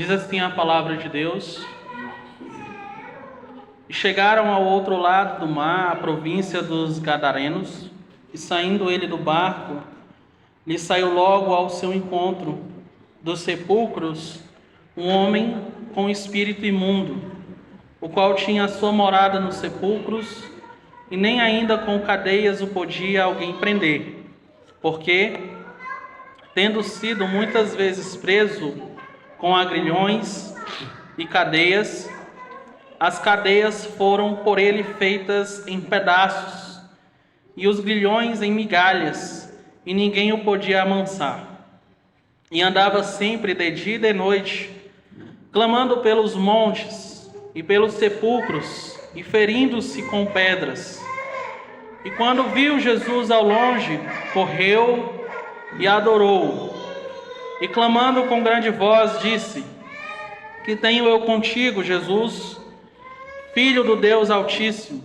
Diz assim a palavra de Deus: E chegaram ao outro lado do mar, a província dos Gadarenos, e saindo ele do barco, lhe saiu logo ao seu encontro dos sepulcros um homem com espírito imundo, o qual tinha a sua morada nos sepulcros, e nem ainda com cadeias o podia alguém prender, porque, tendo sido muitas vezes preso com agrilhões e cadeias, as cadeias foram por ele feitas em pedaços, e os grilhões em migalhas, e ninguém o podia amansar. E andava sempre de dia e de noite, clamando pelos montes e pelos sepulcros, e ferindo-se com pedras. E quando viu Jesus ao longe, correu e adorou-o. E clamando com grande voz, disse: Que tenho eu contigo, Jesus, Filho do Deus Altíssimo?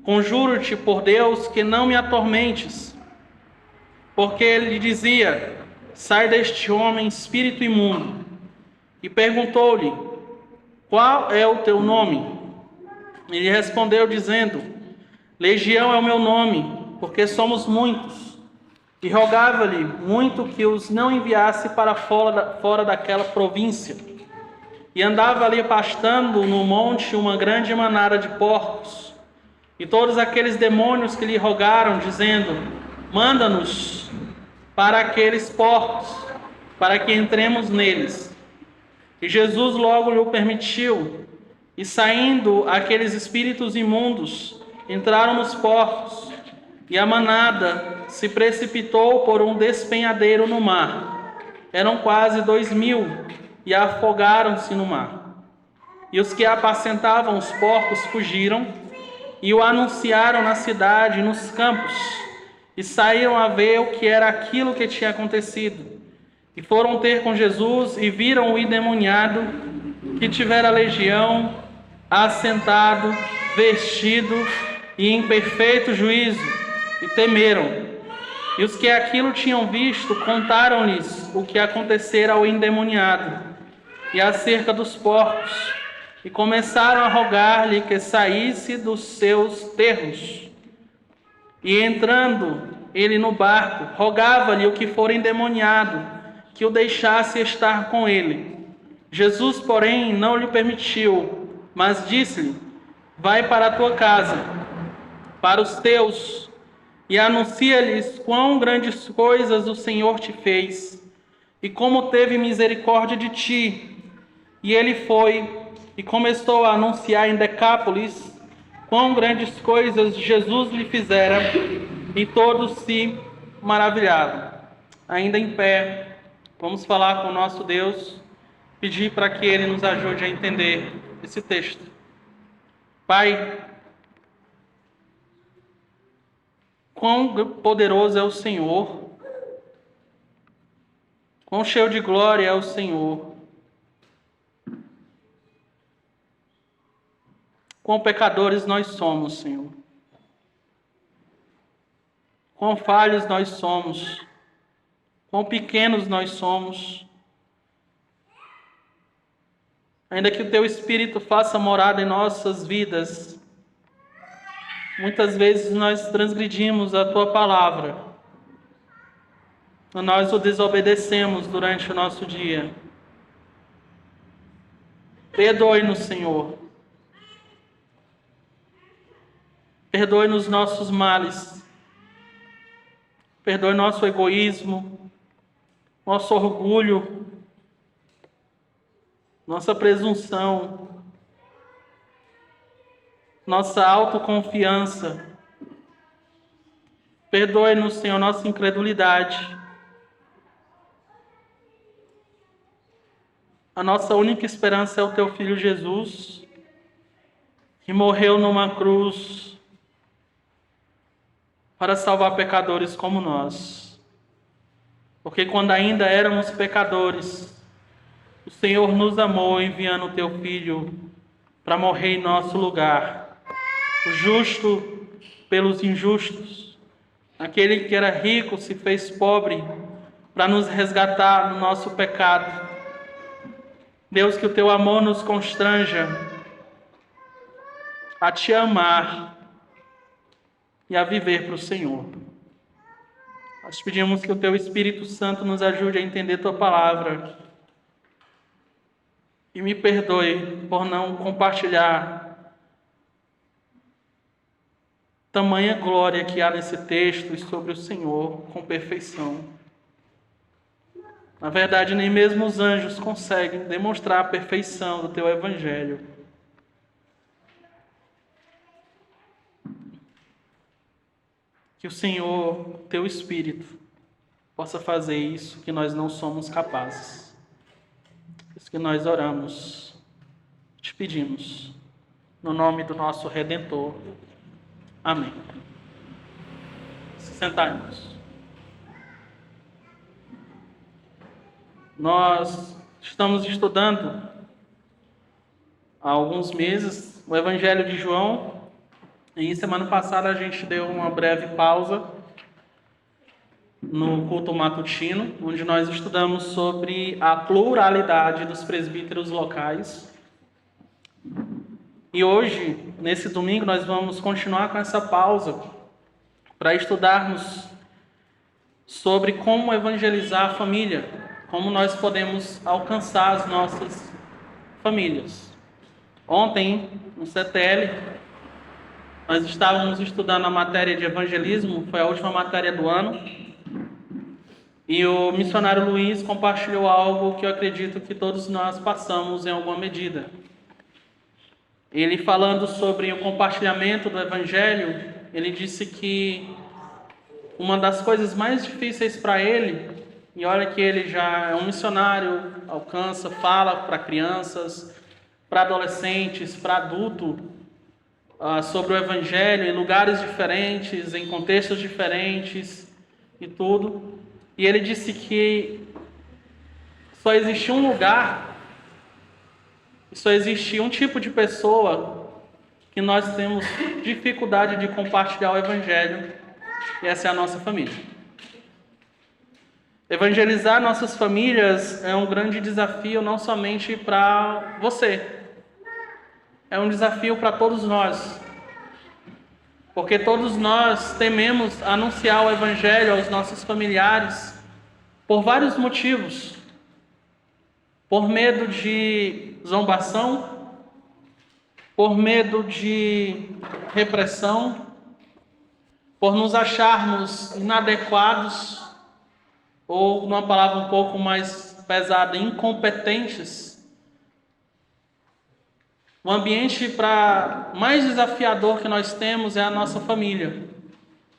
Conjuro-te por Deus que não me atormentes. Porque ele lhe dizia: Sai deste homem, espírito imundo. E perguntou-lhe: Qual é o teu nome? Ele respondeu dizendo: Legião é o meu nome, porque somos muitos. E rogava-lhe muito que os não enviasse para fora daquela província. E andava ali pastando no monte uma grande manada de porcos. E todos aqueles demônios que lhe rogaram, dizendo: Manda-nos para aqueles porcos, para que entremos neles. E Jesus logo lhe o permitiu. E saindo aqueles espíritos imundos, entraram nos porcos. E a manada se precipitou por um despenhadeiro no mar. Eram quase 2.000, e afogaram-se no mar. E os que apacentavam os porcos fugiram, e o anunciaram na cidade e nos campos, e saíram a ver o que era aquilo que tinha acontecido. E foram ter com Jesus, e viram o endemoniado, que tivera legião, assentado, vestido, e em perfeito juízo, e temeram. E os que aquilo tinham visto contaram-lhes o que acontecera ao endemoniado e acerca dos porcos, e começaram a rogar-lhe que saísse dos seus terros. E entrando ele no barco, rogava-lhe o que fora endemoniado que o deixasse estar com ele. Jesus, porém, não lhe permitiu, mas disse-lhe: Vai para a tua casa, para os teus, e anuncia-lhes quão grandes coisas o Senhor te fez, e como teve misericórdia de ti. E ele foi e começou a anunciar em Decápolis quão grandes coisas Jesus lhe fizera, e todos se maravilharam. Ainda em pé, vamos falar com o nosso Deus, pedir para que Ele nos ajude a entender esse texto. Pai, quão poderoso é o Senhor, quão cheio de glória é o Senhor, quão pecadores nós somos, Senhor, quão falhos nós somos, quão pequenos nós somos. Ainda que o Teu Espírito faça morada em nossas vidas, muitas vezes nós transgredimos a Tua palavra, nós o desobedecemos durante o nosso dia. Perdoe-nos, Senhor. Perdoe-nos nossos males. Perdoe nosso egoísmo, nosso orgulho, nossa presunção, nossa autoconfiança. Perdoe-nos, Senhor, nossa incredulidade. A nossa única esperança é o Teu Filho Jesus, que morreu numa cruz para salvar pecadores como nós. Porque quando ainda éramos pecadores, o Senhor nos amou enviando o Teu Filho para morrer em nosso lugar. O justo pelos injustos. Aquele que era rico se fez pobre para nos resgatar do nosso pecado. Deus, que o teu amor nos constranja a te amar e a viver para o Senhor. Nós pedimos que o teu Espírito Santo nos ajude a entender tua palavra e me perdoe por não compartilhar tamanha glória que há nesse texto e sobre o Senhor com perfeição. Na verdade, nem mesmo os anjos conseguem demonstrar a perfeição do teu Evangelho. Que o Senhor, teu Espírito, possa fazer isso que nós não somos capazes. Isso que nós oramos, te pedimos, no nome do nosso Redentor. Amém. Se sentarmos. Nós estamos estudando há alguns meses o Evangelho de João. E semana passada a gente deu uma breve pausa no culto matutino, onde nós estudamos sobre a pluralidade dos presbíteros locais. E hoje, nesse domingo, nós vamos continuar com essa pausa para estudarmos sobre como evangelizar a família, como nós podemos alcançar as nossas famílias. Ontem, no CTL, nós estávamos estudando a matéria de evangelismo, foi a última matéria do ano, e o missionário Luiz compartilhou algo que eu acredito que todos nós passamos em alguma medida. Ele, falando sobre o compartilhamento do evangelho, ele disse que uma das coisas mais difíceis para ele, e olha que ele já é um missionário, alcança, fala para crianças, para adolescentes, para adulto, sobre o Evangelho em lugares diferentes, em contextos diferentes e tudo. E ele disse que só existe um lugar, e só existe um tipo de pessoa que nós temos dificuldade de compartilhar o Evangelho, e essa é a nossa família. Evangelizar nossas famílias é um grande desafio, não somente para você, é um desafio para todos nós, porque todos nós tememos anunciar o Evangelho aos nossos familiares por vários motivos. Por medo de zombação, por medo de repressão, por nos acharmos inadequados, ou, numa palavra um pouco mais pesada, incompetentes. O ambiente mais desafiador que nós temos é a nossa família.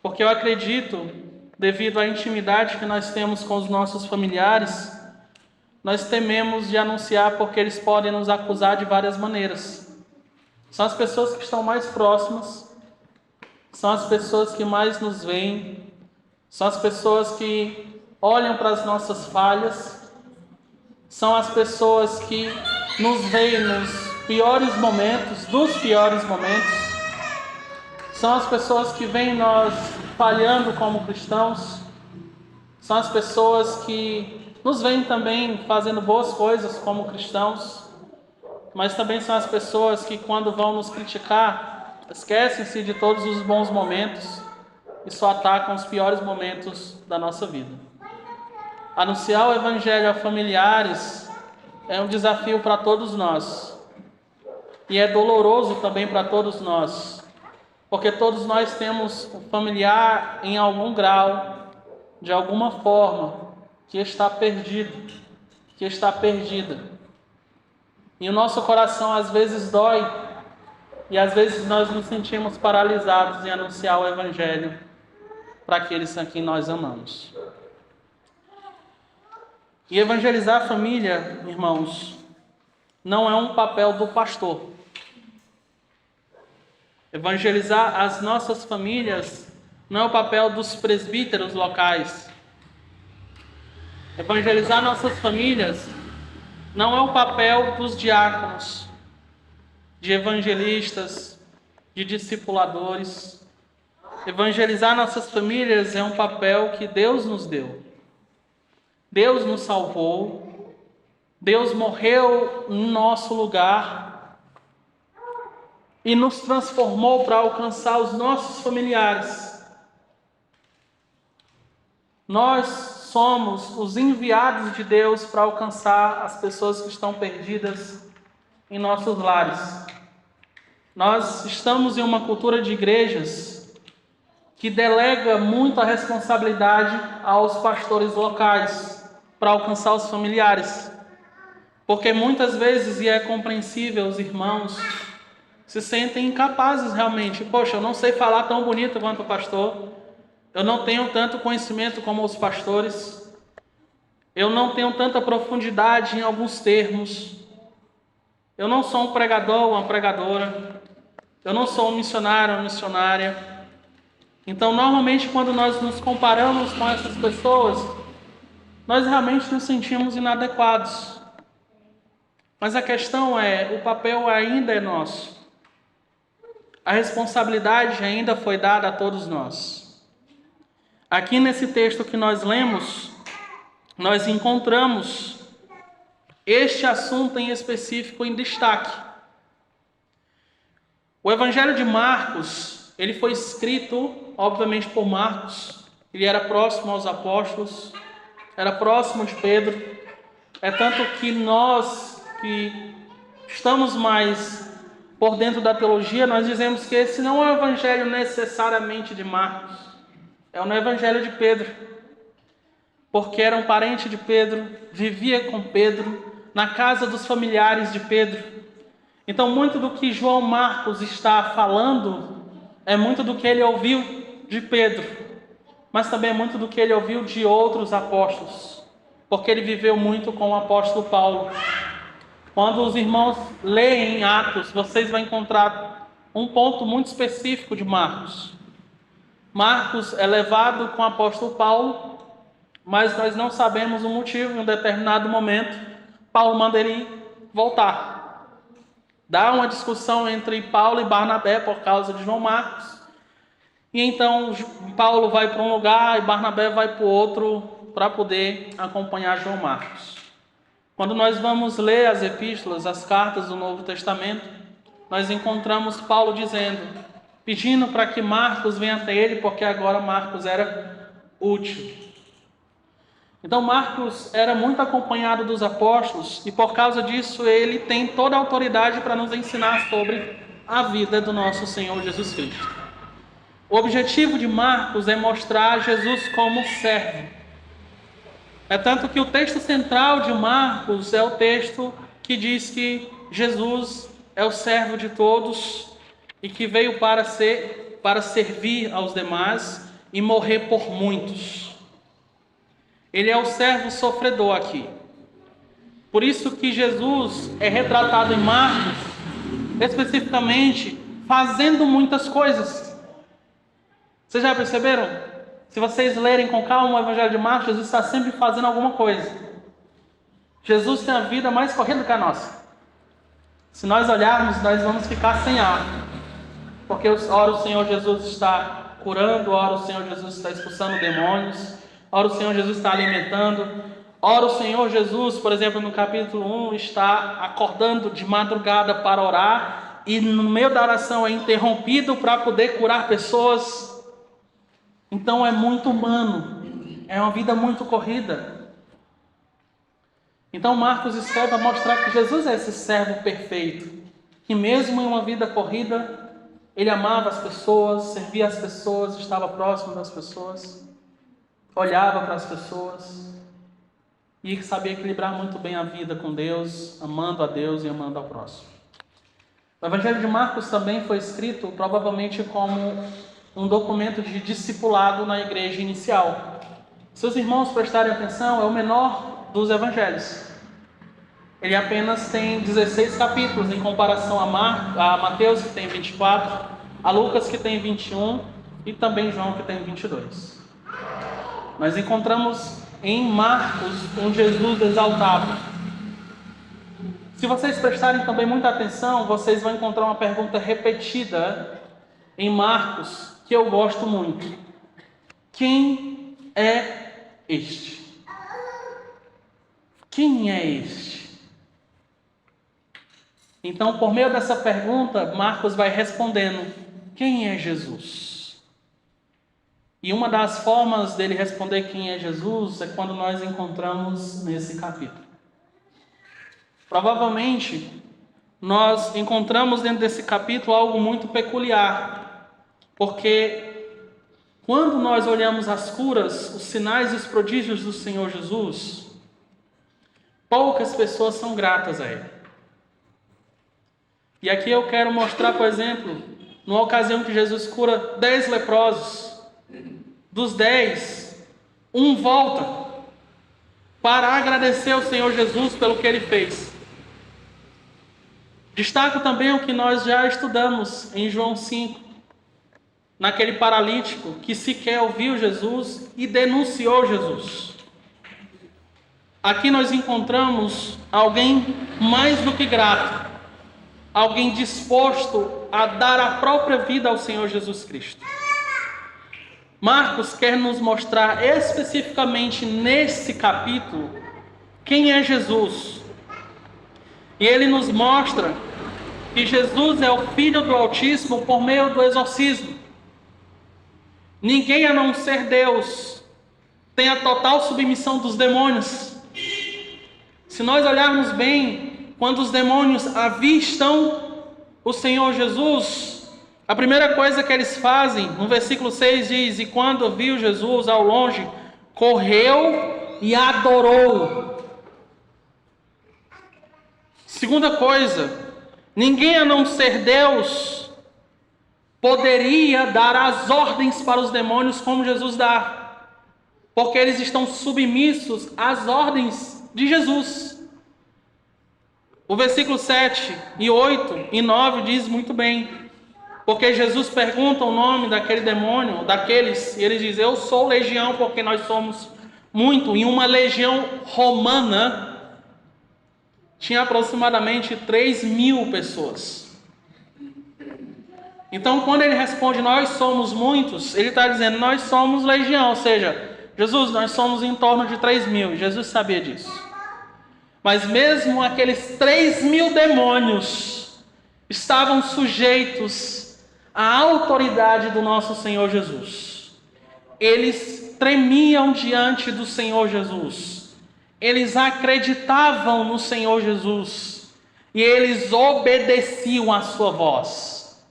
Porque eu acredito, devido à intimidade que nós temos com os nossos familiares, nós tememos de anunciar porque eles podem nos acusar de várias maneiras. São as pessoas que estão mais próximas, são as pessoas que mais nos veem, são as pessoas que olham para as nossas falhas, são as pessoas que nos veem nos piores momentos, são as pessoas que veem nós falhando como cristãos, são as pessoas que nos veem também fazendo boas coisas como cristãos, mas também são as pessoas que, quando vão nos criticar, esquecem-se de todos os bons momentos e só atacam os piores momentos da nossa vida. Anunciar o Evangelho a familiares é um desafio para todos nós. E é doloroso também para todos nós. Porque todos nós temos um familiar em algum grau, de alguma forma, que está perdido, que está perdida. E o nosso coração às vezes dói, e às vezes nós nos sentimos paralisados em anunciar o Evangelho para aqueles a quem nós amamos. E evangelizar a família, irmãos, não é um papel do pastor. Evangelizar as nossas famílias não é o papel dos presbíteros locais. Evangelizar nossas famílias não é o papel dos diáconos, de evangelistas, de discipuladores. Evangelizar nossas famílias é um papel que Deus nos deu. Deus nos salvou, Deus morreu em nosso lugar e nos transformou para alcançar os nossos familiares. Nós somos os enviados de Deus para alcançar as pessoas que estão perdidas em nossos lares. Nós estamos em uma cultura de igrejas que delega muita responsabilidade aos pastores locais para alcançar os familiares. Porque muitas vezes, e é compreensível, os irmãos se sentem incapazes realmente. Poxa, eu não sei falar tão bonito quanto o pastor. Eu não tenho tanto conhecimento como os pastores. Eu não tenho tanta profundidade em alguns termos. Eu não sou um pregador ou uma pregadora. Eu não sou um missionário ou uma missionária. Então, normalmente, quando nós nos comparamos com essas pessoas, nós realmente nos sentimos inadequados. Mas a questão é, o papel ainda é nosso. A responsabilidade ainda foi dada a todos nós. Aqui nesse texto que nós lemos, nós encontramos este assunto em específico em destaque. O Evangelho de Marcos, ele foi escrito, obviamente, por Marcos. Ele era próximo aos apóstolos, era próximo de Pedro. É tanto que nós, que estamos mais por dentro da teologia, nós dizemos que esse não é o Evangelho necessariamente de Marcos. É o Evangelho de Pedro, porque era um parente de Pedro, vivia com Pedro, na casa dos familiares de Pedro. Então, muito do que João Marcos está falando é muito do que ele ouviu de Pedro, mas também é muito do que ele ouviu de outros apóstolos, porque ele viveu muito com o apóstolo Paulo. Quando os irmãos leem Atos, vocês vão encontrar um ponto muito específico de Marcos. Marcos é levado com o apóstolo Paulo, mas nós não sabemos o motivo. Em um determinado momento, Paulo manda ele voltar. Dá uma discussão entre Paulo e Barnabé por causa de João Marcos. E então Paulo vai para um lugar e Barnabé vai para o outro para poder acompanhar João Marcos. Quando nós vamos ler as epístolas, as cartas do Novo Testamento, nós encontramos Paulo pedindo para que Marcos venha até ele, porque agora Marcos era útil. Então Marcos era muito acompanhado dos apóstolos e por causa disso ele tem toda a autoridade para nos ensinar sobre a vida do nosso Senhor Jesus Cristo. O objetivo de Marcos é mostrar Jesus como servo. É tanto que o texto central de Marcos é o texto que diz que Jesus é o servo de todos e que veio para servir aos demais e morrer por muitos. Ele é o servo sofredor aqui. Por isso que Jesus é retratado em Marcos, especificamente, fazendo muitas coisas. Vocês já perceberam? Se vocês lerem com calma o Evangelho de Marcos, Jesus está sempre fazendo alguma coisa. Jesus tem a vida mais corrida que a nossa. Se nós olharmos, nós vamos ficar sem ar. Porque ora o Senhor Jesus está curando, ora o Senhor Jesus está expulsando demônios, ora o Senhor Jesus está alimentando, ora o Senhor Jesus, por exemplo, no capítulo 1, está acordando de madrugada para orar e no meio da oração é interrompido para poder curar pessoas. Então é muito humano, é uma vida muito corrida. Então Marcos escreve para mostrar que Jesus é esse servo perfeito, que mesmo em uma vida corrida, ele amava as pessoas, servia as pessoas, estava próximo das pessoas, olhava para as pessoas e sabia equilibrar muito bem a vida com Deus, amando a Deus e amando ao próximo. O Evangelho de Marcos também foi escrito provavelmente como um documento de discipulado na igreja inicial. Se os irmãos prestarem atenção, é o menor dos evangelhos. Ele apenas tem 16 capítulos em comparação a Mateus, que tem 24, a Lucas, que tem 21, e também João, que tem 22. Nós encontramos em Marcos um Jesus exaltado. Se vocês prestarem também muita atenção, vocês vão encontrar uma pergunta repetida em Marcos, que eu gosto muito. Quem é este? Quem é este? Então, por meio dessa pergunta, Marcos vai respondendo: quem é Jesus? E uma das formas dele responder quem é Jesus é quando nós encontramos nesse capítulo. Provavelmente, nós encontramos dentro desse capítulo algo muito peculiar, porque quando nós olhamos as curas, os sinais e os prodígios do Senhor Jesus, poucas pessoas são gratas a Ele. E aqui eu quero mostrar, por exemplo, numa ocasião que Jesus cura 10 leprosos, dos 10, um volta para agradecer ao Senhor Jesus pelo que Ele fez. Destaco também o que nós já estudamos em João 5, naquele paralítico que sequer ouviu Jesus e denunciou Jesus. Aqui nós encontramos alguém mais do que grato, alguém disposto a dar a própria vida ao Senhor Jesus Cristo. Marcos quer nos mostrar especificamente nesse capítulo quem é Jesus. E ele nos mostra que Jesus é o Filho do Altíssimo por meio do exorcismo. Ninguém a não ser Deus tem a total submissão dos demônios. Se nós olharmos bem, quando os demônios avistam o Senhor Jesus, a primeira coisa que eles fazem, no versículo 6 diz: e quando viu Jesus ao longe, correu e adorou. Segunda coisa, ninguém a não ser Deus poderia dar as ordens para os demônios como Jesus dá, porque eles estão submissos às ordens de Jesus. O versículo 7 e 8 e 9 diz muito bem, porque Jesus pergunta o nome daquele demônio, daqueles, e ele diz: eu sou legião, porque nós somos muito. Em uma legião romana tinha aproximadamente 3.000 pessoas. Então, quando ele responde: nós somos muitos, ele está dizendo: nós somos legião, ou seja, Jesus, nós somos em torno de 3.000. Jesus sabia disso. Mas mesmo aqueles 3.000 demônios estavam sujeitos à autoridade do nosso Senhor Jesus. Eles tremiam diante do Senhor Jesus. Eles acreditavam no Senhor Jesus. E eles obedeciam à sua voz.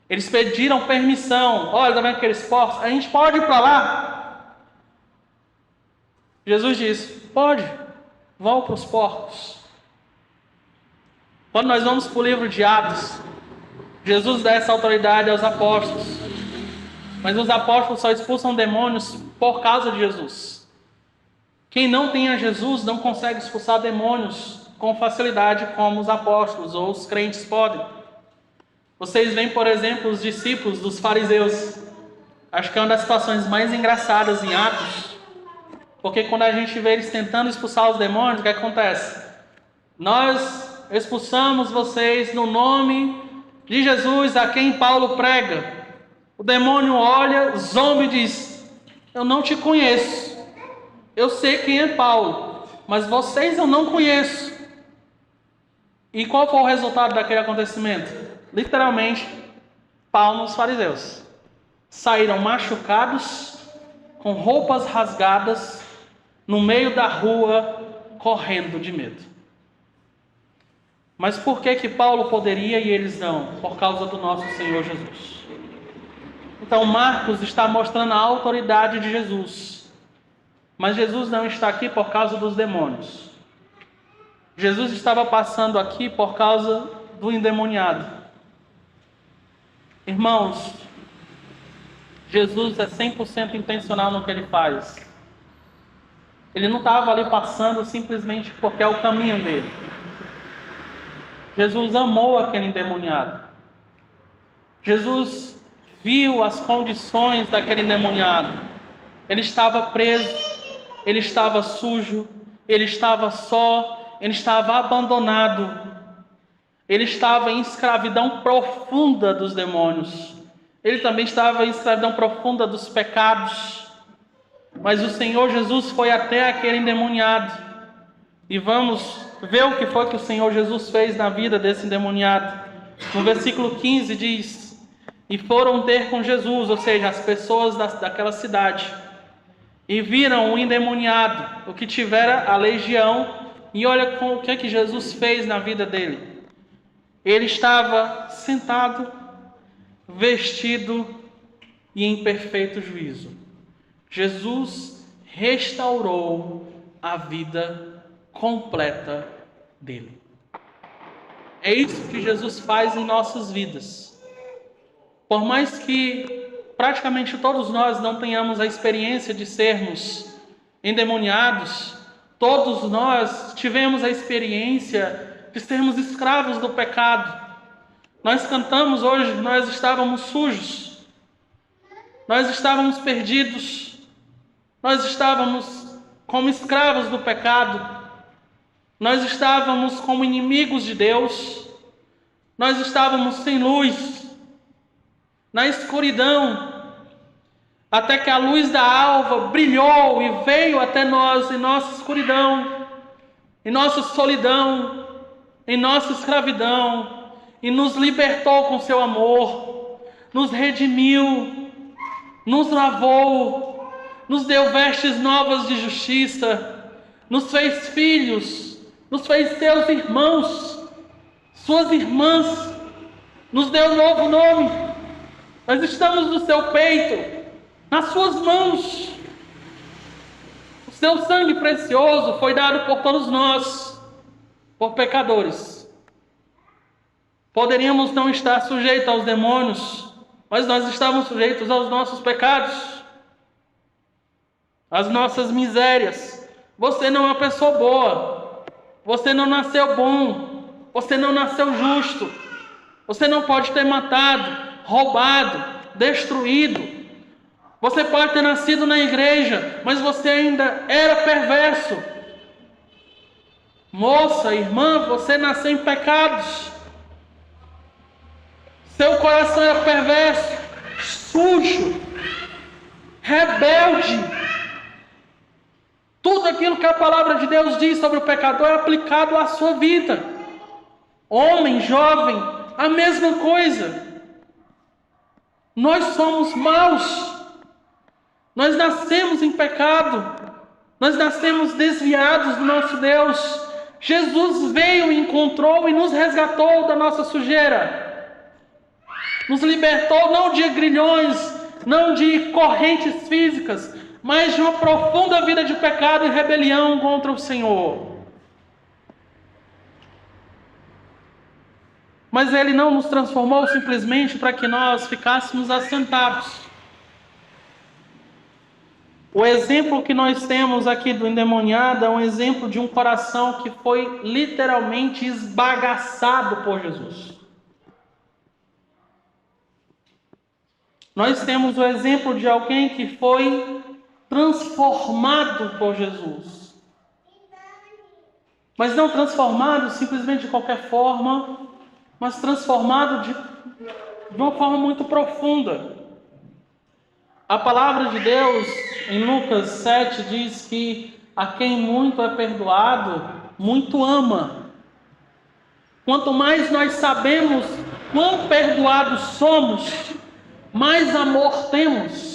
Eles pediram permissão. Olha, está vendo aqueles porcos? A gente pode ir para lá? Jesus disse: pode, vão para os porcos. Quando nós vamos para o livro de Atos, Jesus dá essa autoridade aos apóstolos. Mas os apóstolos só expulsam demônios por causa de Jesus. Quem não tem a Jesus não consegue expulsar demônios com facilidade como os apóstolos ou os crentes podem. Vocês veem, por exemplo, os discípulos dos fariseus. Acho que é uma das situações mais engraçadas em Atos. Porque quando a gente vê eles tentando expulsar os demônios, o que acontece? Nós expulsamos vocês no nome de Jesus, a quem Paulo prega. O demônio olha, zomba e diz: eu não te conheço. Eu sei quem é Paulo, mas vocês eu não conheço. E qual foi o resultado daquele acontecimento? Literalmente, pau nos fariseus. Saíram machucados, com roupas rasgadas, no meio da rua, correndo de medo. Mas por que Paulo poderia e eles não? Por causa do nosso Senhor Jesus. Então Marcos está mostrando a autoridade de Jesus. Mas Jesus não está aqui por causa dos demônios. Jesus estava passando aqui por causa do endemoniado. Irmãos, Jesus é 100% intencional no que ele faz. Ele não estava ali passando simplesmente porque é o caminho dele. Jesus amou aquele endemoniado. Jesus viu as condições daquele endemoniado. Ele estava preso. Ele estava sujo, ele estava só, ele estava abandonado, ele estava em escravidão profunda dos demônios, ele também estava em escravidão profunda dos pecados. Mas o Senhor Jesus foi até aquele endemoniado, E vamos ver o que foi que o Senhor Jesus fez na vida desse endemoniado. No versículo 15 diz: e foram ter com Jesus, ou seja, as pessoas daquela cidade, e viram o endemoniado, o que tivera a legião, e olha com o que Jesus fez na vida dele. Ele estava sentado, vestido e em perfeito juízo. Jesus restaurou a vida completa dele. É isso que Jesus faz em nossas vidas. Por mais que praticamente todos nós não tenhamos a experiência de sermos endemoniados, todos nós tivemos a experiência de sermos escravos do pecado. Nós cantamos hoje, nós estávamos sujos, nós estávamos perdidos, nós estávamos como escravos do pecado, nós estávamos como inimigos de Deus, nós estávamos sem luz, na escuridão, até que a luz da alva brilhou e veio até nós em nossa escuridão, em nossa solidão, em nossa escravidão, e nos libertou com seu amor, nos redimiu, nos lavou, nos deu vestes novas de justiça, nos fez filhos, nos fez seus irmãos, suas irmãs, nos deu um novo nome. Nós estamos no seu peito, nas suas mãos. O seu sangue precioso foi dado por todos nós, por pecadores. Poderíamos não estar sujeitos aos demônios, mas nós estávamos sujeitos aos nossos pecados, às nossas misérias. Você não é uma pessoa boa. Você não nasceu bom, você não nasceu justo, você não pode ter matado, roubado, destruído. Você pode ter nascido na igreja, mas você ainda era perverso. Moça, irmã, você nasceu em pecados. Seu coração era perverso, sujo, rebelde. Tudo aquilo que a palavra de Deus diz sobre o pecador é aplicado à sua vida. Homem, jovem, a mesma coisa. Nós somos maus. Nós nascemos em pecado. Nós nascemos desviados do nosso Deus. Jesus veio, encontrou e nos resgatou da nossa sujeira. Nos libertou não de grilhões, não de correntes físicas, mas de uma profunda vida de pecado e rebelião contra o Senhor. Mas Ele não nos transformou simplesmente para que nós ficássemos assentados. O exemplo que nós temos aqui do endemoniado é um exemplo de um coração que foi literalmente esbagaçado por Jesus. Nós temos o exemplo de alguém que foi transformado por Jesus. Mas não transformado simplesmente de qualquer forma, mas transformado de uma forma muito profunda. A palavra de Deus, em Lucas 7, diz que a quem muito é perdoado, muito ama. Quanto mais nós sabemos quão perdoados somos, mais amor temos.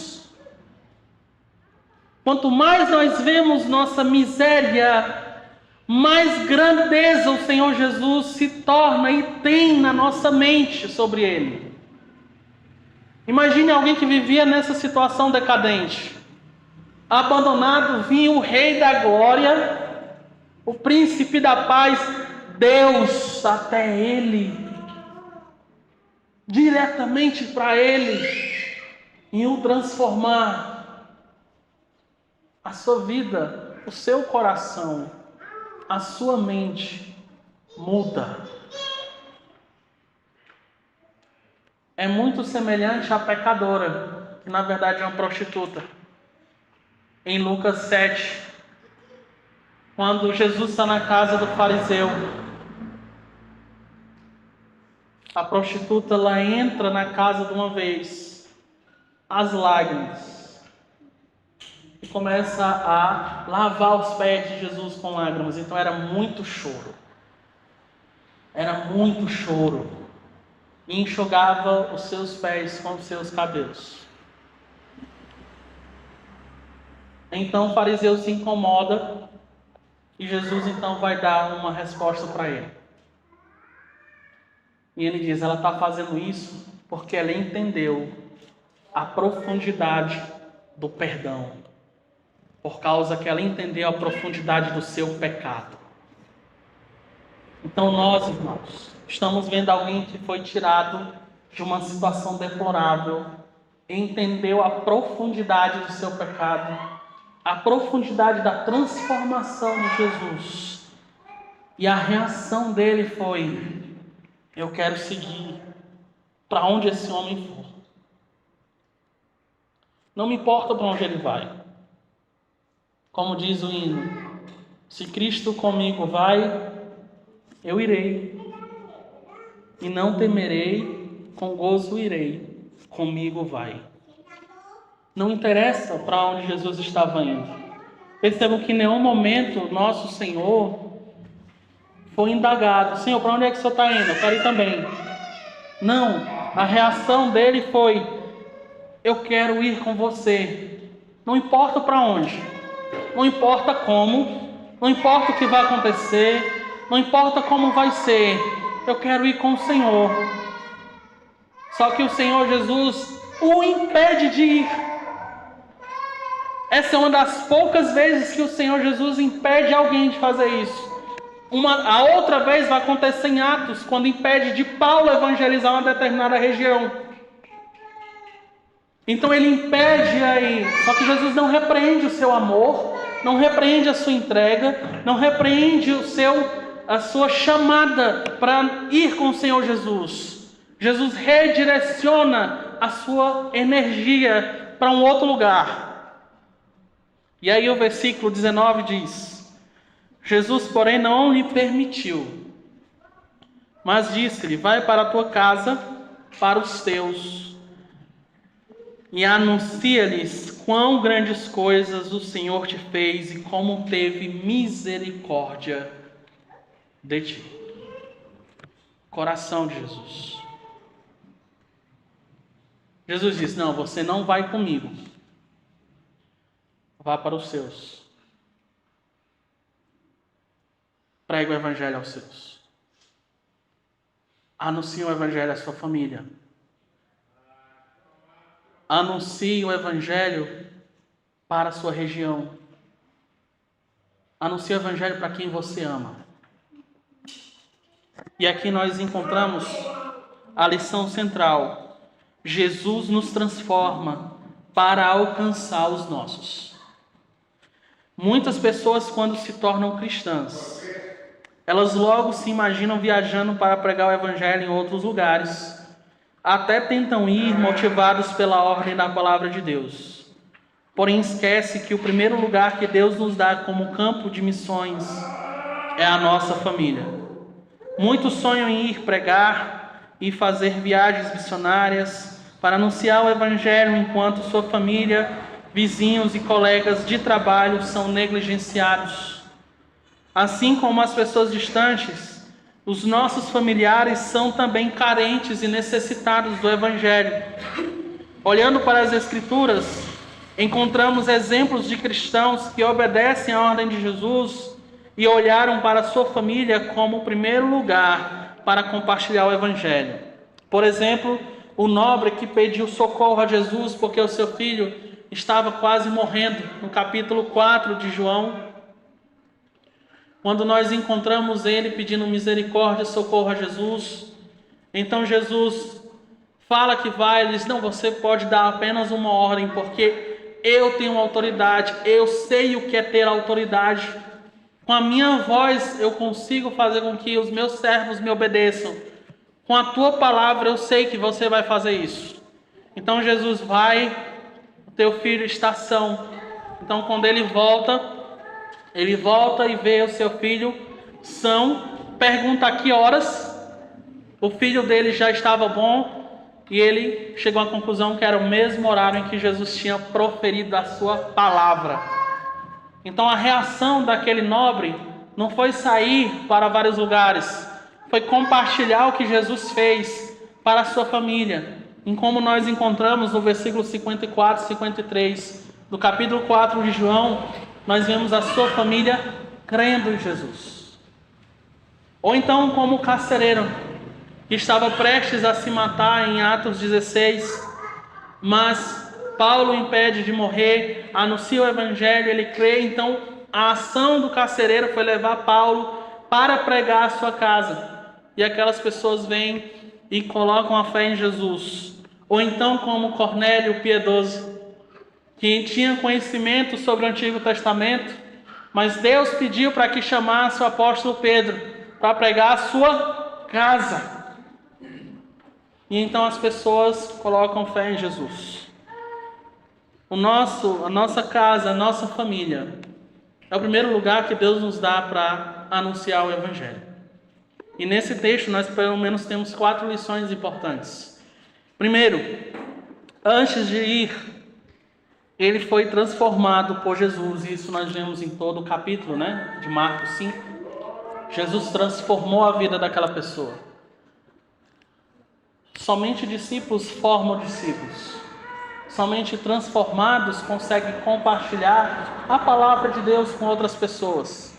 Quanto mais nós vemos nossa miséria, mais grandeza o Senhor Jesus se torna e tem na nossa mente sobre Ele. Imagine alguém que vivia nessa situação decadente. Abandonado, vinha o Rei da Glória, o Príncipe da Paz, Deus até Ele, diretamente para Ele, e o transformar. A sua vida, o seu coração, a sua mente muda. É muito semelhante à pecadora, que na verdade é uma prostituta. Em Lucas 7, quando Jesus está na casa do fariseu, a prostituta ela entra na casa de uma vez, às lágrimas, e começa a lavar os pés de Jesus com lágrimas. Então era muito choro. Era muito choro. E enxugava os seus pés com os seus cabelos. Então o fariseu se incomoda e Jesus então vai dar uma resposta para ele. E ele diz: ela está fazendo isso porque ela entendeu a profundidade do perdão, por causa que ela entendeu a profundidade do seu pecado. Então nós, irmãos, estamos vendo alguém que foi tirado de uma situação deplorável, entendeu a profundidade do seu pecado, a profundidade da transformação de Jesus. E a reação dele foi: eu quero seguir para onde esse homem for. Não me importa para onde ele vai. Como diz o hino: se Cristo comigo vai, eu irei. E não temerei, com gozo irei, comigo vai. Não interessa para onde Jesus estava indo. Percebam que em nenhum momento nosso Senhor foi indagado: Senhor, para onde é que o Senhor está indo? Eu quero ir também. Não, a reação dele foi: eu quero ir com você. Não importa para onde, não importa como, não importa o que vai acontecer, não importa como vai ser, eu quero ir com o Senhor. Só que o Senhor Jesus o impede de ir. Essa é uma das poucas vezes que o Senhor Jesus impede alguém de fazer isso. A outra vez vai acontecer em Atos, quando impede de Paulo evangelizar uma determinada região. Então ele impede aí. Só que Jesus não repreende o seu amor, não repreende a sua entrega, não repreende a sua chamada para ir com o Senhor Jesus. Jesus redireciona a sua energia para um outro lugar. E aí o versículo 19 diz: Jesus, porém, não lhe permitiu, mas disse-lhe: vai para a tua casa, para os teus, e anuncia-lhes quão grandes coisas o Senhor te fez e como teve misericórdia de ti. Coração de Jesus. Jesus disse: não, você não vai comigo. Vá para os seus. Pregue o evangelho aos seus. Anuncie o evangelho à sua família. Anuncie o evangelho para a sua região. Anuncie o evangelho para quem você ama. E aqui nós encontramos a lição central. Jesus nos transforma para alcançar os nossos. Muitas pessoas, quando se tornam cristãs, elas logo se imaginam viajando para pregar o evangelho em outros lugares. Até tentam ir motivados pela ordem da palavra de Deus. Porém esquece que o primeiro lugar que Deus nos dá como campo de missões é a nossa família. Muitos sonham em ir pregar e fazer viagens missionárias para anunciar o evangelho enquanto sua família, vizinhos e colegas de trabalho são negligenciados. Assim como as pessoas distantes, os nossos familiares são também carentes e necessitados do evangelho. Olhando para as Escrituras, encontramos exemplos de cristãos que obedecem à ordem de Jesus e olharam para a sua família como o primeiro lugar para compartilhar o evangelho. Por exemplo, o nobre que pediu socorro a Jesus porque o seu filho estava quase morrendo, no capítulo 4 de João, quando nós encontramos ele pedindo misericórdia e socorro a Jesus. Então Jesus fala que vai, ele diz: não, você pode dar apenas uma ordem, porque eu tenho autoridade, eu sei o que é ter autoridade. Com a minha voz eu consigo fazer com que os meus servos me obedeçam. Com a tua palavra eu sei que você vai fazer isso. Então Jesus vai, o teu filho está são. Então quando ele volta e vê o seu filho são, pergunta a que horas. O filho dele já estava bom, e ele chegou à conclusão que era o mesmo horário em que Jesus tinha proferido a sua palavra. Então a reação daquele nobre não foi sair para vários lugares, foi compartilhar o que Jesus fez para a sua família, em como nós encontramos no versículo 54 e 53 do capítulo 4 de João. Nós vemos a sua família crendo em Jesus. Ou então como o carcereiro, que estava prestes a se matar em Atos 16, mas Paulo o impede de morrer, anuncia o evangelho, ele crê. Então a ação do carcereiro foi levar Paulo para pregar a sua casa, e aquelas pessoas vêm e colocam a fé em Jesus. Ou então como Cornélio o piedoso, que tinha conhecimento sobre o Antigo Testamento, mas Deus pediu para que chamasse o apóstolo Pedro para pregar a sua casa. E então as pessoas colocam fé em Jesus. A nossa casa, a nossa família é o primeiro lugar que Deus nos dá para anunciar o evangelho. E nesse texto nós pelo menos temos 4 lições importantes. Primeiro, antes de ir, ele foi transformado por Jesus, e isso nós vemos em todo o capítulo, de Marcos 5. Jesus transformou a vida daquela pessoa. Somente discípulos formam discípulos. Somente transformados conseguem compartilhar a palavra de Deus com outras pessoas.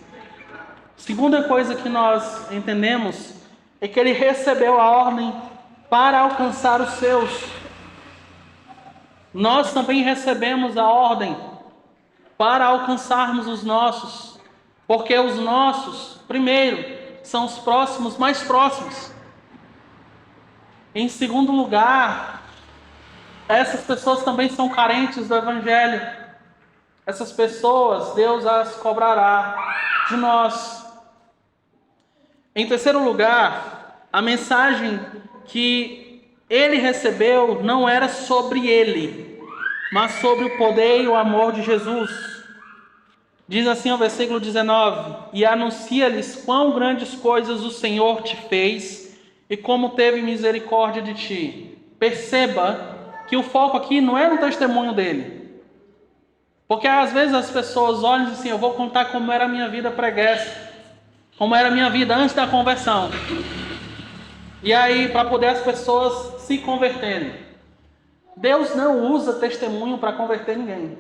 Segunda coisa que nós entendemos é que ele recebeu a ordem para alcançar os seus. Nós também recebemos a ordem para alcançarmos os nossos, porque os nossos, primeiro, são os próximos mais próximos. Em segundo lugar, essas pessoas também são carentes do evangelho. Essas pessoas, Deus as cobrará de nós. Em terceiro lugar, a mensagem que ele recebeu não era sobre ele, mas sobre o poder e o amor de Jesus. Diz assim o versículo 19: e anuncia-lhes quão grandes coisas o Senhor te fez e como teve misericórdia de ti. Perceba que o foco aqui não é no testemunho dele. Porque às vezes as pessoas olham e dizem assim: eu vou contar como era a minha vida pregressa, como era a minha vida antes da conversão. E aí, para poder as pessoas se converterem. Deus não usa testemunho para converter ninguém.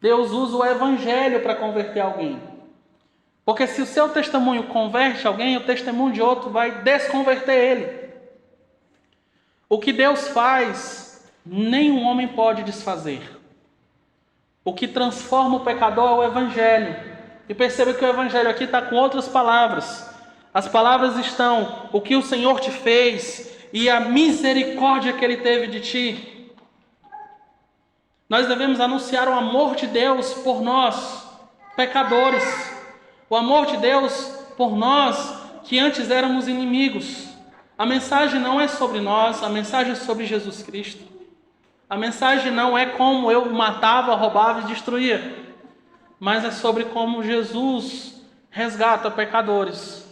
Deus usa o evangelho para converter alguém. Porque se o seu testemunho converte alguém, o testemunho de outro vai desconverter ele. O que Deus faz, nenhum homem pode desfazer. O que transforma o pecador é o evangelho. E perceba que o evangelho aqui está com outras palavras. As palavras estão: o que o Senhor te fez e a misericórdia que Ele teve de ti. Nós devemos anunciar o amor de Deus por nós, pecadores. O amor de Deus por nós, que antes éramos inimigos. A mensagem não é sobre nós, a mensagem é sobre Jesus Cristo. A mensagem não é como eu matava, roubava e destruía, mas é sobre como Jesus resgata pecadores.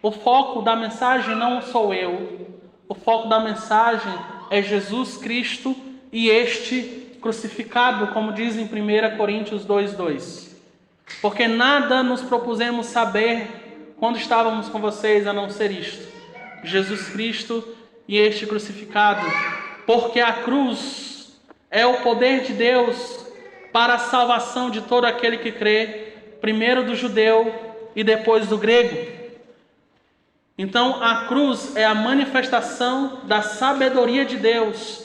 O foco da mensagem não sou eu, o foco da mensagem é Jesus Cristo e este crucificado, como diz em 1 Coríntios 2:2. Porque nada nos propusemos saber quando estávamos com vocês a não ser isto: Jesus Cristo e este crucificado. Porque a cruz é o poder de Deus para a salvação de todo aquele que crê, primeiro do judeu e depois do grego. Então a cruz é a manifestação da sabedoria de Deus.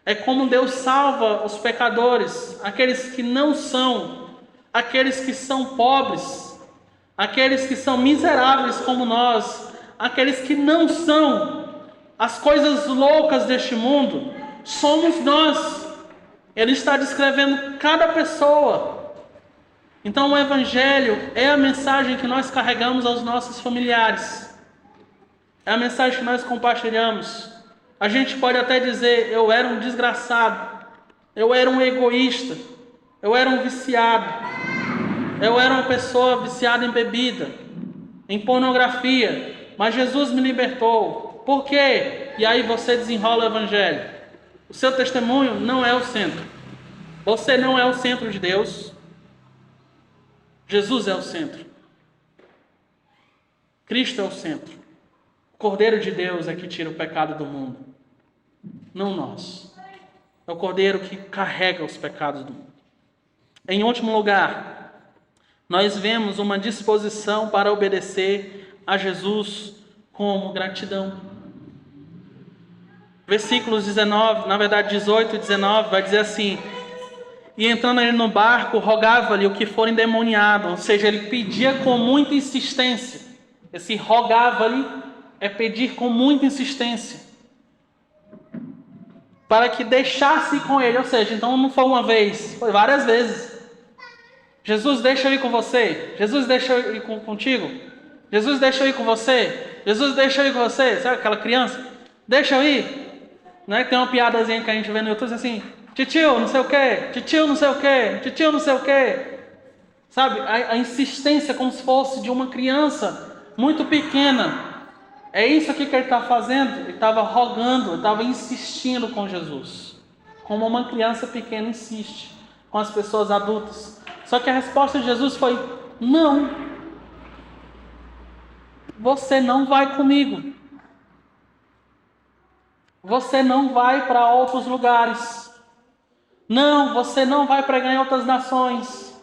É como Deus salva os pecadores, aqueles que não são, aqueles que são pobres, aqueles que são miseráveis como nós, aqueles que não são as coisas loucas deste mundo, somos nós. Ele está descrevendo cada pessoa. Então o evangelho é a mensagem que nós carregamos aos nossos familiares. É a mensagem que nós compartilhamos. A gente pode até dizer: eu era um desgraçado, eu era um egoísta, eu era um viciado, eu era uma pessoa viciada em bebida, em pornografia, mas Jesus me libertou. Por quê? E aí você desenrola o evangelho. O seu testemunho não é o centro. Você não é o centro de Deus. Jesus é o centro. Cristo é o centro. O Cordeiro de Deus é que tira o pecado do mundo. Não nós. É o Cordeiro que carrega os pecados do mundo. Em último lugar, nós vemos uma disposição para obedecer a Jesus como gratidão. Versículos 19, na verdade 18 e 19, vai dizer assim: e entrando ele no barco, rogava-lhe o que for endemoniado. Ou seja, ele pedia com muita insistência. Esse rogava-lhe é pedir com muita insistência, para que deixasse ir com ele. Ou seja, então não foi uma vez, foi várias vezes. Jesus, deixa eu ir com você. Jesus, deixa eu ir contigo. Jesus, deixa eu ir com você. Jesus, deixa eu ir com você. Sabe aquela criança? Deixa eu ir. Não é que tem uma piadazinha que a gente vê no YouTube assim: titio, não sei o quê, titio, não sei o quê, titio, não sei o quê. Sabe, a insistência como se fosse de uma criança muito pequena. É isso aqui que ele está fazendo. Ele estava rogando, ele estava insistindo com Jesus. Como uma criança pequena insiste com as pessoas adultas. Só que a resposta de Jesus foi: não. Você não vai comigo. Você não vai para outros lugares. Não, você não vai pregar em outras nações.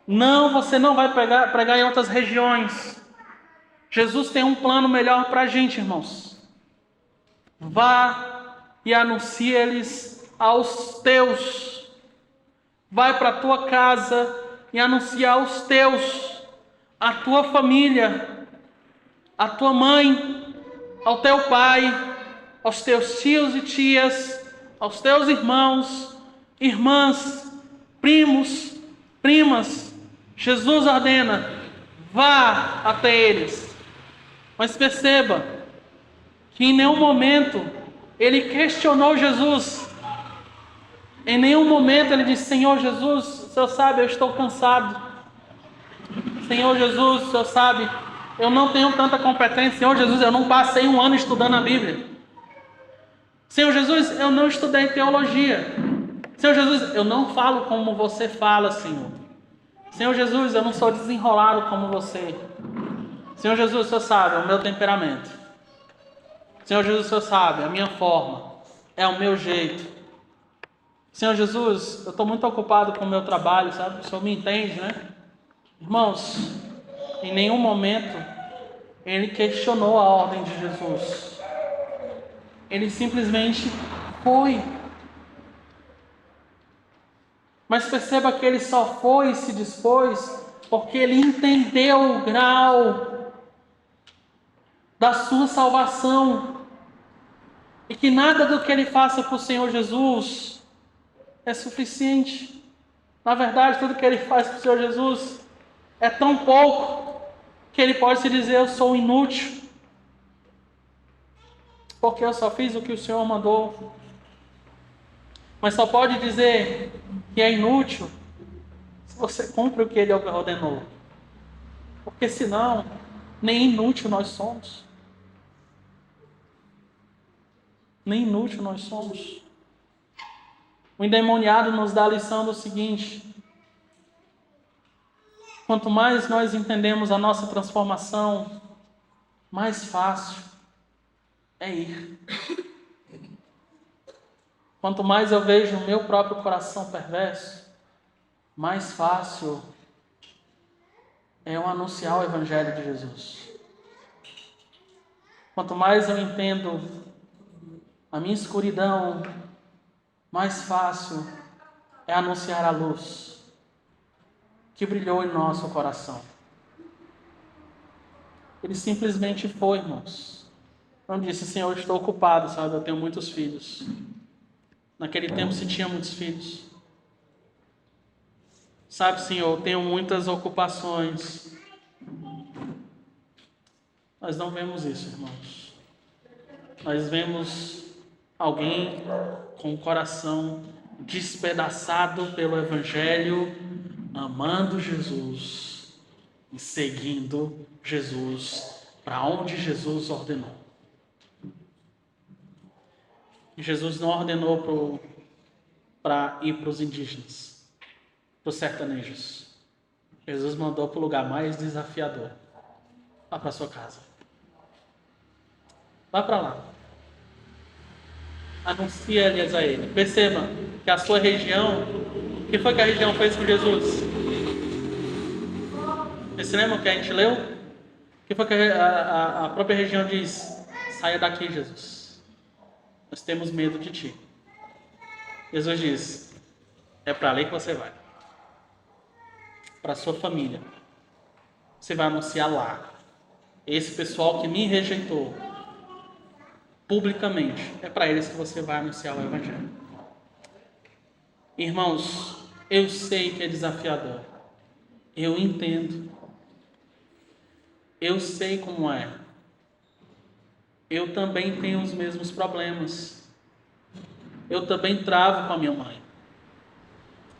Não, você não vai pregar em outras regiões. Jesus tem um plano melhor para a gente, irmãos. Vá e anuncie-lhes aos teus. Vai para a tua casa e anuncia aos teus, a tua família, a tua mãe, ao teu pai, aos teus tios e tias, aos teus irmãos, irmãs, primos, primas. Jesus ordena: vá até eles. Mas perceba que em nenhum momento ele questionou Jesus. Em nenhum momento ele disse: Senhor Jesus, o Senhor sabe, eu estou cansado. Senhor Jesus, o Senhor sabe, eu não tenho tanta competência. Senhor Jesus, eu não passei um ano estudando a Bíblia. Senhor Jesus, eu não estudei teologia. Senhor Jesus, eu não falo como você fala, Senhor. Senhor Jesus, eu não sou desenrolado como você. Senhor Jesus, o Senhor sabe, é o meu temperamento. Senhor Jesus, o Senhor sabe, é a minha forma, é o meu jeito. Senhor Jesus, eu estou muito ocupado com o meu trabalho, sabe? O Senhor me entende, né? Irmãos, em nenhum momento ele questionou a ordem de Jesus. Ele simplesmente foi. Mas perceba que ele só foi e se dispôs porque ele entendeu o grau da sua salvação. E que nada do que ele faça para o Senhor Jesus é suficiente. Na verdade, tudo que ele faz para o Senhor Jesus é tão pouco que ele pode se dizer: eu sou inútil, porque eu só fiz o que o Senhor mandou. Mas só pode dizer que é inútil se você cumpre o que ele ordenou. Porque senão, nem inútil nós somos. Nem inútil nós somos. O endemoniado nos dá a lição do seguinte: quanto mais nós entendemos a nossa transformação, mais fácil é ir. Quanto mais eu vejo o meu próprio coração perverso, mais fácil é eu anunciar o Evangelho de Jesus. Quanto mais eu entendo a minha escuridão, mais fácil é anunciar a luz que brilhou em nosso coração. Ele simplesmente foi, irmãos. Não disse: Senhor, eu estou ocupado, sabe? Eu tenho muitos filhos. Naquele tempo se tinha muitos filhos. Sabe, Senhor, eu tenho muitas ocupações. Nós não vemos isso, irmãos. Nós vemos alguém com o coração despedaçado pelo Evangelho, amando Jesus e seguindo Jesus para onde Jesus ordenou. Jesus não ordenou para ir para os indígenas, para os sertanejos. Jesus mandou para o lugar mais desafiador. Vá para sua casa. Vá para lá. Anuncia-lhes a ele. Perceba que a sua região... O que foi que a região fez com Jesus? Vocês se lembram que a gente leu? O que foi que a própria região diz? Saia daqui, Jesus. Nós temos medo de ti. Jesus diz, é para ali que você vai. Para a sua família. Você vai anunciar lá. Esse pessoal que me rejeitou publicamente, é para eles que você vai anunciar o Evangelho. Irmãos, eu sei que é desafiador. Eu entendo. Eu sei como é. Eu também tenho os mesmos problemas. Eu também travo com a minha mãe.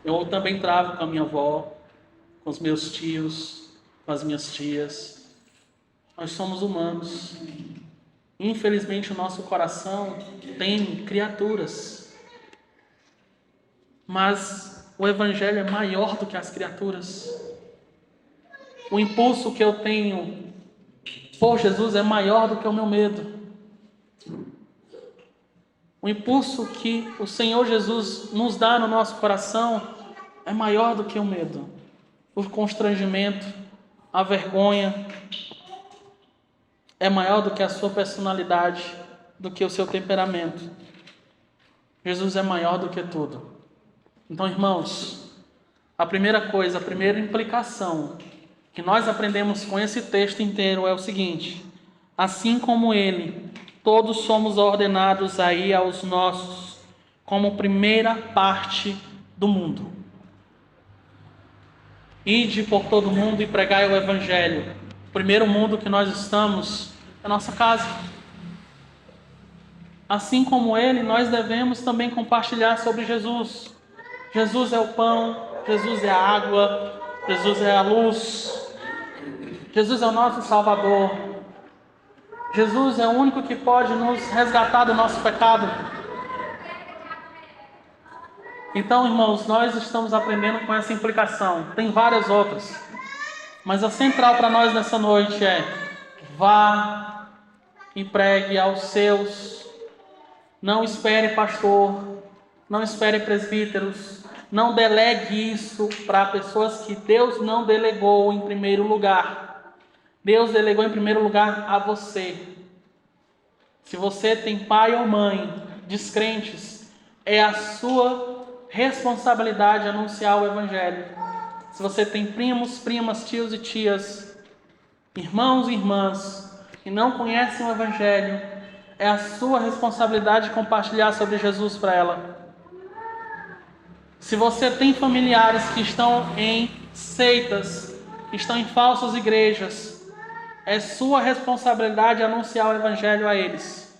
Eu também travo com a minha avó, com os meus tios, com as minhas tias. Nós somos humanos. Infelizmente, o nosso coração tem criaturas. Mas o Evangelho é maior do que as criaturas. O impulso que eu tenho por Jesus é maior do que o meu medo. O impulso que o Senhor Jesus nos dá no nosso coração é maior do que o medo. O constrangimento, a vergonha, é maior do que a sua personalidade, do que o seu temperamento. Jesus é maior do que tudo. Então, irmãos, a primeira coisa, a primeira implicação que nós aprendemos com esse texto inteiro é o seguinte: assim como ele, todos somos ordenados a ir aos nossos, como primeira parte do mundo. Ide por todo o mundo e pregai o Evangelho. O primeiro mundo que nós estamos é a nossa casa. Assim como ele, nós devemos também compartilhar sobre Jesus. Jesus é o pão, Jesus é a água, Jesus é a luz, Jesus é o nosso Salvador. Jesus é o único que pode nos resgatar do nosso pecado. Então, irmãos, nós estamos aprendendo com essa implicação. Tem várias outras, mas a central para nós nessa noite é: vá e pregue aos seus. Não espere pastor, não espere presbíteros, não delegue isso para pessoas que Deus não delegou em primeiro lugar. Deus delegou em primeiro lugar a você. Se você tem pai ou mãe descrentes, é a sua responsabilidade anunciar o Evangelho. Se você tem primos, primas, tios e tias, irmãos e irmãs que não conhecem o Evangelho, é a sua responsabilidade compartilhar sobre Jesus para ela. Se você tem familiares que estão em seitas, que estão em falsas igrejas, é sua responsabilidade anunciar o Evangelho a eles.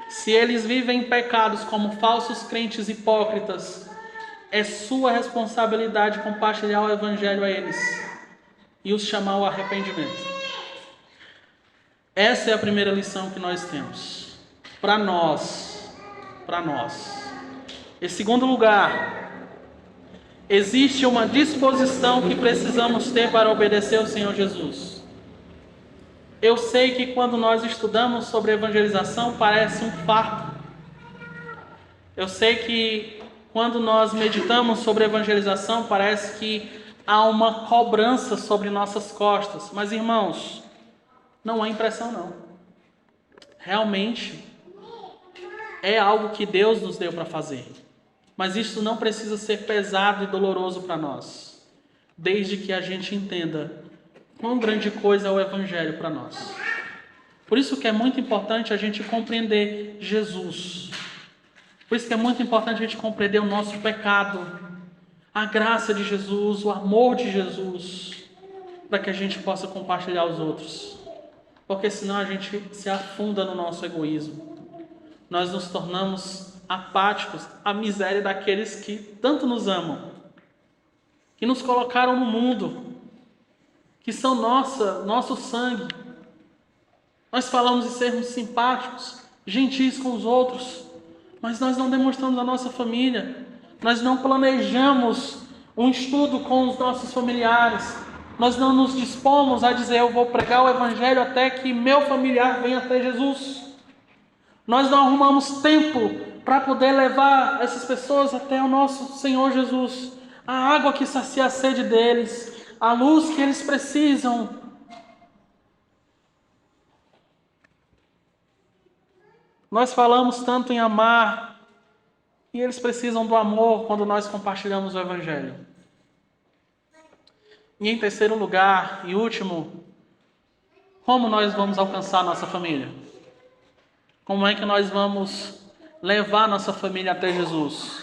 Se eles vivem em pecados como falsos crentes hipócritas, é sua responsabilidade compartilhar o Evangelho a eles e os chamar ao arrependimento. Essa é a primeira lição que nós temos. Para nós. Em segundo lugar, existe uma disposição que precisamos ter para obedecer ao Senhor Jesus. Eu sei que quando nós estudamos sobre evangelização parece um fardo. Eu sei que quando nós meditamos sobre evangelização parece que há uma cobrança sobre nossas costas. Mas, irmãos, não é impressão não. Realmente é algo que Deus nos deu para fazer. Mas isso não precisa ser pesado e doloroso para nós, desde que a gente entenda quão grande coisa é o Evangelho para nós. Por isso que é muito importante a gente compreender Jesus. Por isso que é muito importante a gente compreender o nosso pecado, a graça de Jesus, o amor de Jesus, para que a gente possa compartilhar aos outros. Porque senão a gente se afunda no nosso egoísmo. Nós nos tornamos apáticos à miséria daqueles que tanto nos amam, que nos colocaram no mundo, que são nosso sangue. Nós falamos de sermos simpáticos, gentis com os outros, mas nós não demonstramos a nossa família. Nós não planejamos um estudo com os nossos familiares. Nós não nos dispomos a dizer: eu vou pregar o Evangelho até que meu familiar venha até Jesus. Nós não arrumamos tempo para poder levar essas pessoas até o nosso Senhor Jesus. A água que sacia a sede deles, a luz que eles precisam. Nós falamos tanto em amar, e eles precisam do amor quando nós compartilhamos o Evangelho. E em terceiro lugar e último, como nós vamos alcançar a nossa família? Como é que nós vamos levar a nossa família até Jesus?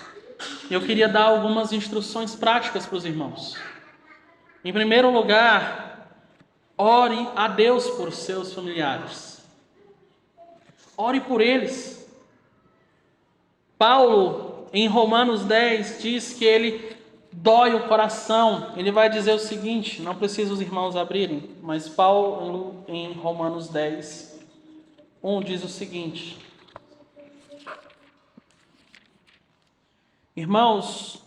Eu queria dar algumas instruções práticas para os irmãos. Em primeiro lugar, ore a Deus por seus familiares. Ore por eles. Paulo, em Romanos 10, diz que ele dói o coração. Ele vai dizer o seguinte, não precisa os irmãos abrirem, mas Paulo, em Romanos 10, 1, diz o seguinte: irmãos,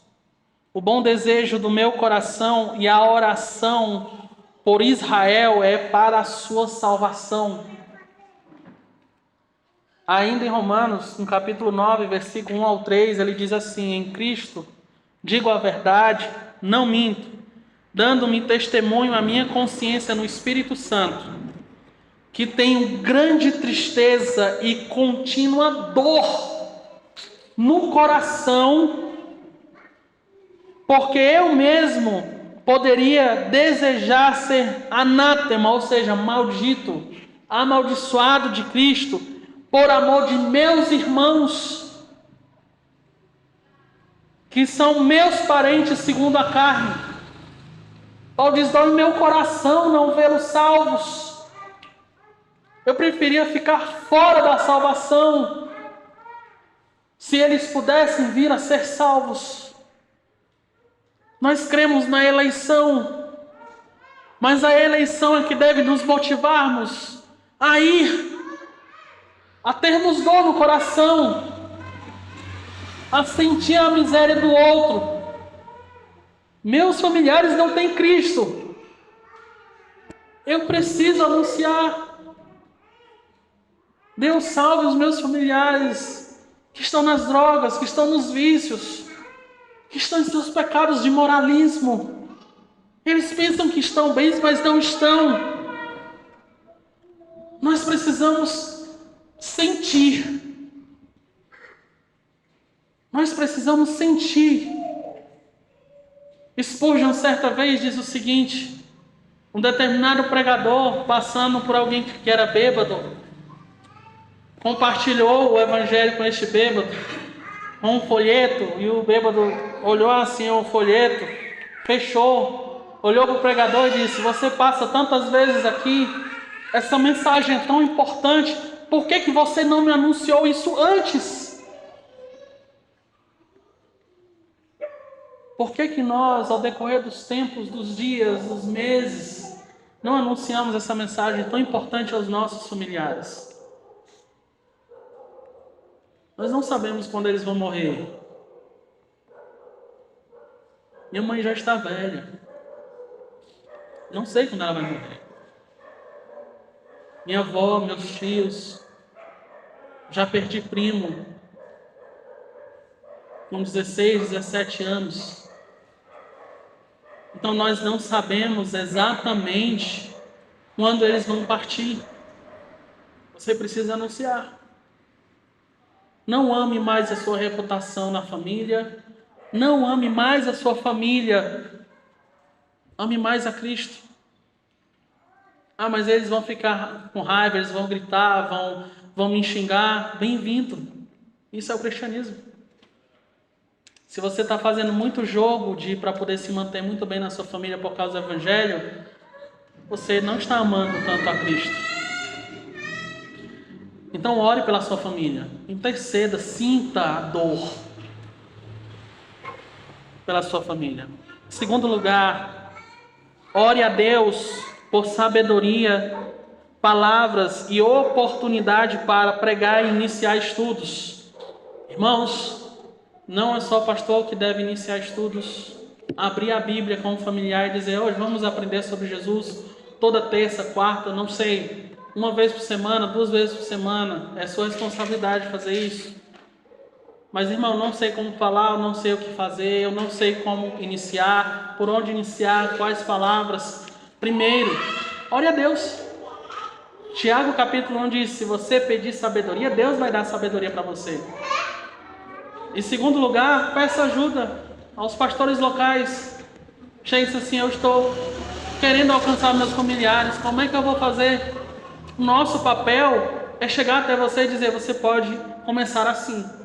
o bom desejo do meu coração e a oração por Israel é para a sua salvação. Ainda em Romanos, no capítulo 9, versículo 1 ao 3, ele diz assim: em Cristo, digo a verdade, não minto, dando-me testemunho a minha consciência no Espírito Santo, que tenho grande tristeza e contínua dor no coração, porque eu mesmo poderia desejar ser anátema, ou seja, maldito, amaldiçoado de Cristo, por amor de meus irmãos, que são meus parentes segundo a carne. Paulo diz: dói meu coração não vê-los salvos. Eu preferia ficar fora da salvação, se eles pudessem vir a ser salvos. Nós cremos na eleição, mas a eleição é que deve nos motivarmos a ir, a termos dor no coração, a sentir a miséria do outro. Meus familiares não têm Cristo, eu preciso anunciar. Deus salve os meus familiares que estão nas drogas, que estão nos vícios, que estão em seus pecados de moralismo. Eles pensam que estão bem, mas não estão. Nós precisamos sentir. Nós precisamos sentir. Spurgeon certa vez diz o seguinte: um determinado pregador, passando por alguém que era bêbado, compartilhou o evangelho com este bêbado, com um folheto, e o bêbado olhou assim o folheto, fechou, olhou para o pregador e disse: você passa tantas vezes aqui, essa mensagem é tão importante, por que você não me anunciou isso antes? Por que nós, ao decorrer dos tempos, dos dias, dos meses, não anunciamos essa mensagem tão importante aos nossos familiares? Nós não sabemos quando eles vão morrer. Minha mãe já está velha. Não sei quando ela vai morrer. Minha avó, meus tios. Já perdi primo com 16, 17 anos. Então nós não sabemos exatamente quando eles vão partir. Você precisa anunciar. Não ame mais a sua reputação na família. Não ame mais a sua família. Ame mais a Cristo. Ah, mas eles vão ficar com raiva, eles vão gritar, vão me xingar. Bem-vindo. Isso é o cristianismo. Se você está fazendo muito jogo para poder se manter muito bem na sua família por causa do Evangelho, você não está amando tanto a Cristo. Então ore pela sua família. Interceda, sinta a dor pela sua família. Em segundo lugar, ore a Deus por sabedoria palavras e oportunidade para pregar e iniciar estudos. Irmãos, não é só o pastor que deve iniciar estudos. Abrir a Bíblia com o familiar e dizer: hoje vamos aprender sobre Jesus toda terça, quarta, não sei, uma vez por semana, 2 vezes por semana. É sua responsabilidade fazer isso. Mas, irmão, não sei como falar, eu não sei o que fazer, eu não sei como iniciar, por onde iniciar, quais palavras. Primeiro, ore a Deus. Tiago capítulo 1 diz: se você pedir sabedoria, Deus vai dar sabedoria para você. Em segundo lugar, peça ajuda aos pastores locais. Chegue assim: eu estou querendo alcançar meus familiares, como é que eu vou fazer? O nosso papel é chegar até você e dizer: você pode começar assim.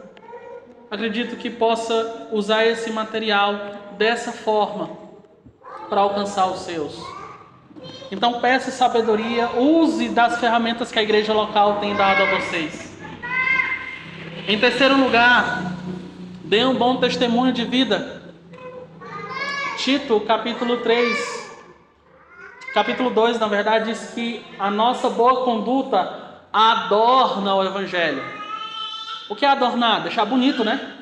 Acredito que possa usar esse material dessa forma para alcançar os seus. Então peça sabedoria, use das ferramentas que a igreja local tem dado a vocês. Em terceiro lugar, dê um bom testemunho de vida. Tito, capítulo 2, na verdade, diz que a nossa boa conduta adorna o Evangelho. O que é adornar? Deixar bonito, né?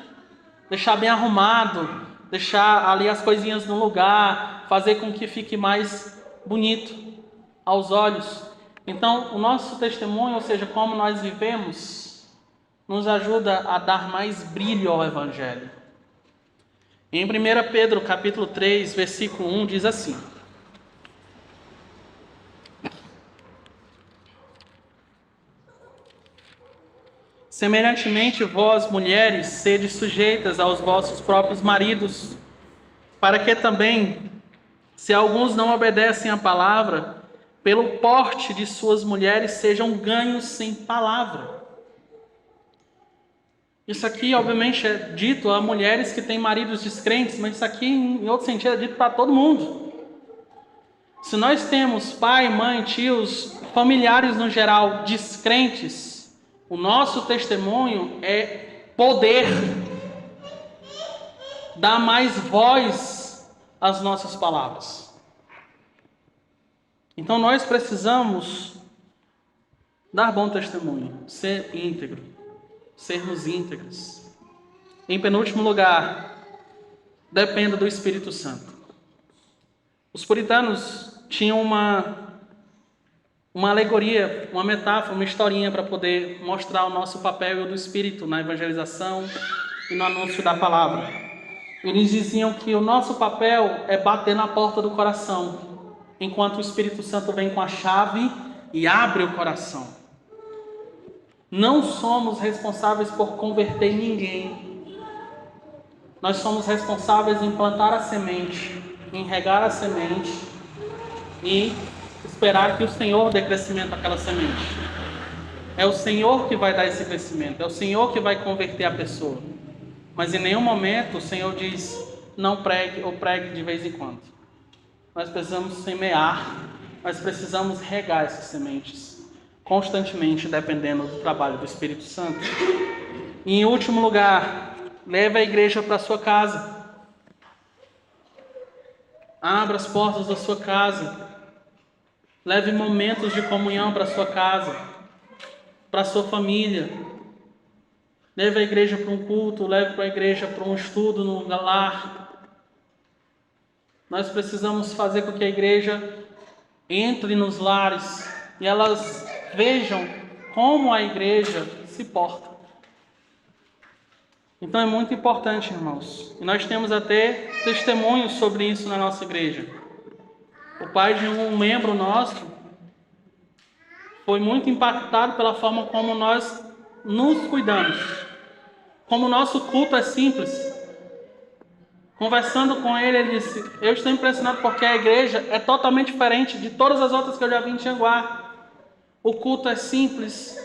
Deixar bem arrumado, deixar ali as coisinhas no lugar, fazer com que fique mais bonito aos olhos. Então, o nosso testemunho, ou seja, como nós vivemos, nos ajuda a dar mais brilho ao Evangelho. Em 1 Pedro, capítulo 3, versículo 1, diz assim: semelhantemente, vós, mulheres, sede sujeitas aos vossos próprios maridos, para que também, se alguns não obedecem à palavra, pelo porte de suas mulheres sejam ganhos sem palavra. Isso aqui, obviamente, é dito a mulheres que têm maridos descrentes, mas isso aqui, em outro sentido, é dito para todo mundo. Se nós temos pai, mãe, tios, familiares no geral descrentes, o nosso testemunho é poder dar mais voz às nossas palavras. Então nós precisamos dar bom testemunho, ser íntegro, sermos íntegros. Em penúltimo lugar, dependa do Espírito Santo. Os puritanos tinham uma alegoria, uma metáfora, uma historinha para poder mostrar o nosso papel e o do Espírito na evangelização e no anúncio da palavra. Eles diziam que o nosso papel é bater na porta do coração, enquanto o Espírito Santo vem com a chave e abre o coração. Não somos responsáveis por converter ninguém. Nós somos responsáveis em plantar a semente, em regar a semente e esperar que o Senhor dê crescimento àquela semente. É o Senhor que vai dar esse crescimento, é o Senhor que vai converter a pessoa. Mas em nenhum momento o Senhor diz: não pregue ou pregue de vez em quando. Nós precisamos semear, nós precisamos regar essas sementes constantemente, dependendo do trabalho do Espírito Santo. E em último lugar, leve a igreja para a sua casa. Abra as portas da sua casa. Leve momentos de comunhão para a sua casa, para a sua família. Leve a igreja para um culto, leve para a igreja para um estudo no lar. Nós precisamos fazer com que a igreja entre nos lares e elas vejam como a igreja se porta. Então é muito importante, irmãos. E nós temos até testemunhos sobre isso na nossa igreja. O pai de um membro nosso foi muito impactado pela forma como nós nos cuidamos. Como o nosso culto é simples. Conversando com ele, ele disse: eu estou impressionado porque a igreja é totalmente diferente de todas as outras que eu já vi em Tianguá. O culto é simples,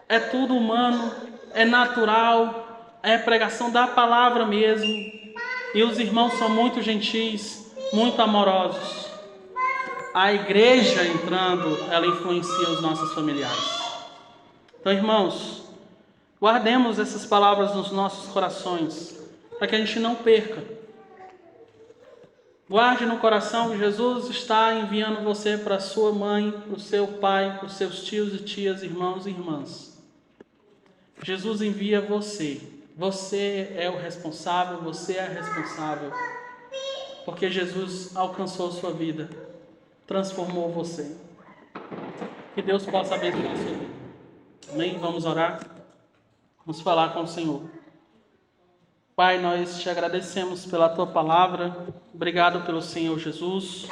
é tudo humano, é natural, é pregação da palavra mesmo. E os irmãos são muito gentis, muito amorosos. A igreja entrando, ela influencia os nossos familiares. Então, irmãos, guardemos essas palavras nos nossos corações, para que a gente não perca. Guarde no coração que Jesus está enviando você para sua mãe, para o seu pai, para os seus tios e tias, irmãos e irmãs. Jesus envia você. Você é o responsável, você é a responsável. Porque Jesus alcançou sua vida, transformou você. Que Deus possa abençoar a sua vida. Amém? Vamos orar? Vamos falar com o Senhor. Pai, nós te agradecemos pela tua palavra. Obrigado pelo Senhor Jesus.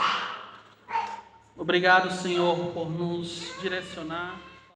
Obrigado, Senhor, por nos direcionar.